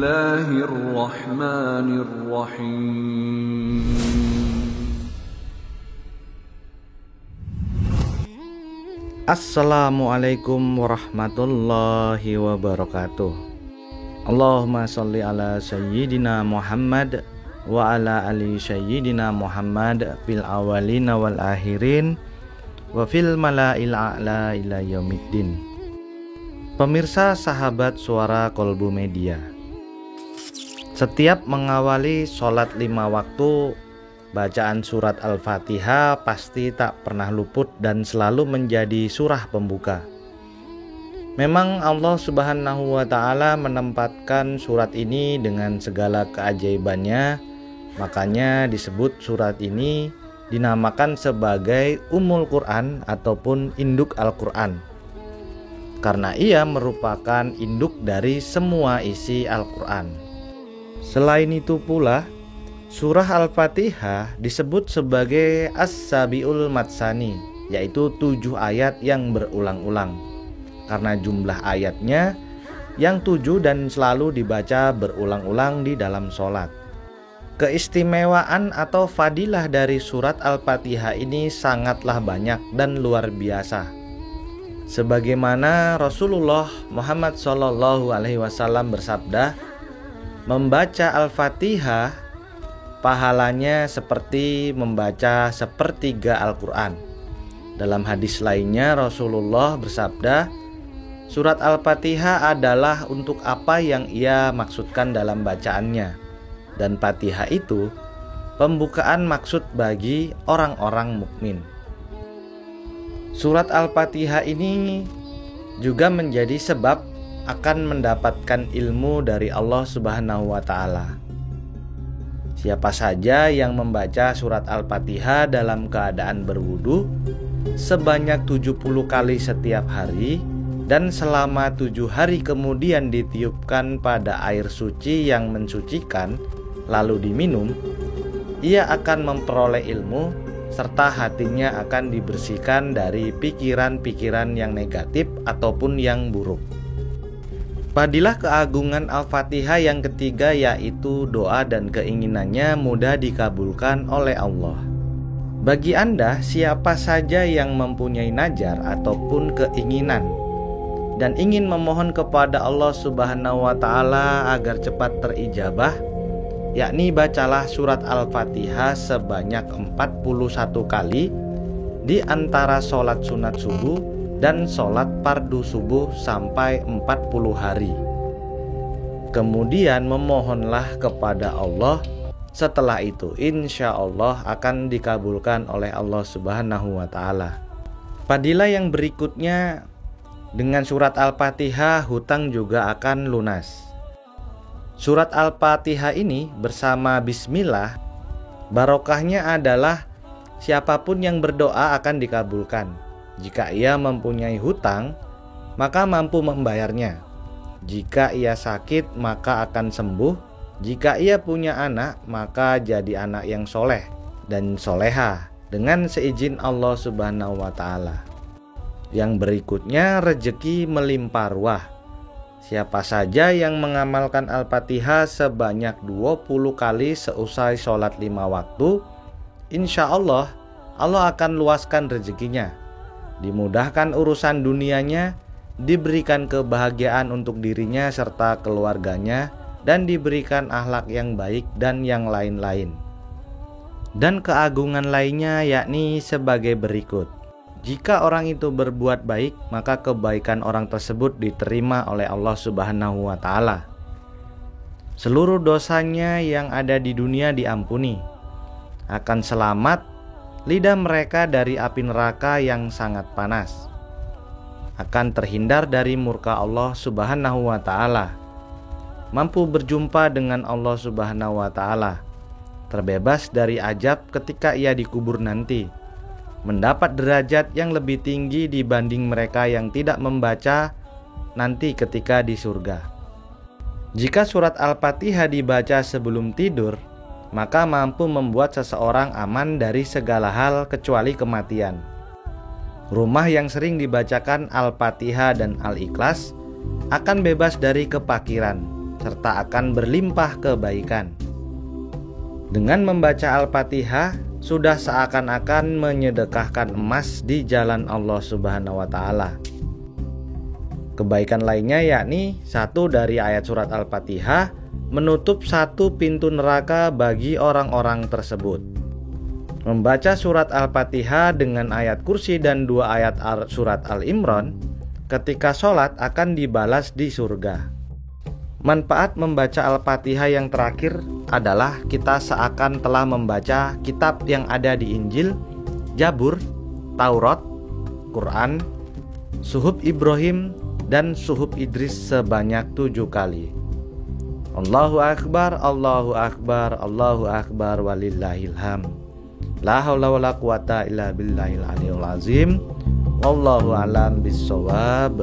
Bismillahirrahmanirrahim. Assalamualaikum warahmatullahi wabarakatuh. Allahumma sholli ala sayyidina Muhammad wa ala ali sayyidina Muhammad fil awalina wal akhirin wa fil mala'il a'la ila yaumiddin. Pemirsa sahabat Suara Kolbu Media, setiap mengawali sholat 5 waktu, bacaan surat Al-Fatihah pasti tak pernah luput dan selalu menjadi surah pembuka. Memang Allah Subhanahu wa Ta'ala menempatkan surat ini dengan segala keajaibannya, makanya disebut surat ini dinamakan sebagai Ummul Quran ataupun induk Al-Quran, karena ia merupakan induk dari semua isi Al-Quran. Selain itu pula, surah Al-Fatihah disebut sebagai As-Sabi'ul Matsani, yaitu 7 ayat yang berulang-ulang, karena jumlah ayatnya yang 7 dan selalu dibaca berulang-ulang di dalam sholat. Keistimewaan atau fadilah dari surat Al-Fatihah ini sangatlah banyak dan luar biasa. Sebagaimana Rasulullah Muhammad SAW bersabda, membaca Al-Fatihah pahalanya seperti membaca sepertiga Al-Quran. Dalam hadis lainnya Rasulullah bersabda, surat Al-Fatihah adalah untuk apa yang ia maksudkan dalam bacaannya, dan Fatihah itu pembukaan maksud bagi orang-orang mukmin. Surat Al-Fatihah ini juga menjadi sebab akan mendapatkan ilmu dari Allah Subhanahu wa Ta'ala. Siapa saja yang membaca surat Al-Fatihah dalam keadaan berwudu sebanyak 70 kali setiap hari, dan selama 7 hari kemudian ditiupkan pada air suci yang mensucikan lalu diminum, ia akan memperoleh ilmu serta hatinya akan dibersihkan dari pikiran-pikiran yang negatif ataupun yang buruk. Fadilah keagungan Al-Fatihah yang ketiga yaitu doa dan keinginannya mudah dikabulkan oleh Allah. Bagi Anda, siapa saja yang mempunyai najar ataupun keinginan dan ingin memohon kepada Allah Subhanahu wa Ta'ala agar cepat terijabah, yakni bacalah surat Al-Fatihah sebanyak 41 kali di antara sholat sunat subuh dan sholat fardu subuh sampai 40 hari. Kemudian memohonlah kepada Allah. Setelah itu insya Allah akan dikabulkan oleh Allah Subhanahu wa Ta'ala. Fadilah yang berikutnya, dengan surat Al-Fatihah hutang juga akan lunas. Surat Al-Fatihah ini bersama Bismillah, barokahnya adalah siapapun yang berdoa akan dikabulkan. Jika ia mempunyai hutang, maka mampu membayarnya. Jika ia sakit, maka akan sembuh. Jika ia punya anak, maka jadi anak yang soleh dan soleha dengan seizin Allah Subhanahu wa Ta'ala. Yang berikutnya, rezeki melimpah ruah. Siapa saja yang mengamalkan Al-Fatihah sebanyak 20 kali seusai sholat 5 waktu, insya Allah, Allah akan luaskan rezekinya, dimudahkan urusan dunianya, diberikan kebahagiaan untuk dirinya serta keluarganya, dan diberikan akhlak yang baik dan yang lain-lain. Dan keagungan lainnya yakni sebagai berikut. Jika orang itu berbuat baik, maka kebaikan orang tersebut diterima oleh Allah Subhanahu wa Ta'ala. Seluruh dosanya yang ada di dunia diampuni. Akan selamat lidah mereka dari api neraka yang sangat panas. Akan terhindar dari murka Allah Subhanahu wa Ta'ala. Mampu berjumpa dengan Allah Subhanahu wa Ta'ala. Terbebas dari azab ketika ia dikubur nanti. Mendapat derajat yang lebih tinggi dibanding mereka yang tidak membaca nanti ketika di surga. Jika surat Al-Fatihah dibaca sebelum tidur, maka mampu membuat seseorang aman dari segala hal kecuali kematian. Rumah yang sering dibacakan Al-Fatihah dan Al-Ikhlas akan bebas dari kepakiran. serta akan berlimpah kebaikan. Dengan membaca Al-Fatihah sudah seakan-akan menyedekahkan emas di jalan Allah Subhanahu wa taala. Kebaikan lainnya yakni satu dari ayat surat Al-Fatihah menutup satu pintu neraka bagi orang-orang tersebut. Membaca surat Al-Fatihah dengan ayat kursi dan 2 ayat surat Al-Imran ketika sholat akan dibalas di surga. Manfaat membaca Al-Fatihah yang terakhir adalah kita seakan telah membaca kitab yang ada di Injil, Zabur, Taurat, Quran, Suhuf Ibrahim, dan Suhuf Idris sebanyak 7 kali. Allahu Akbar, Allahu Akbar, Allahu Akbar, walillahilham. La haula wala quwata illa billahil aliyul azim. Wallahu a'lam bissawab.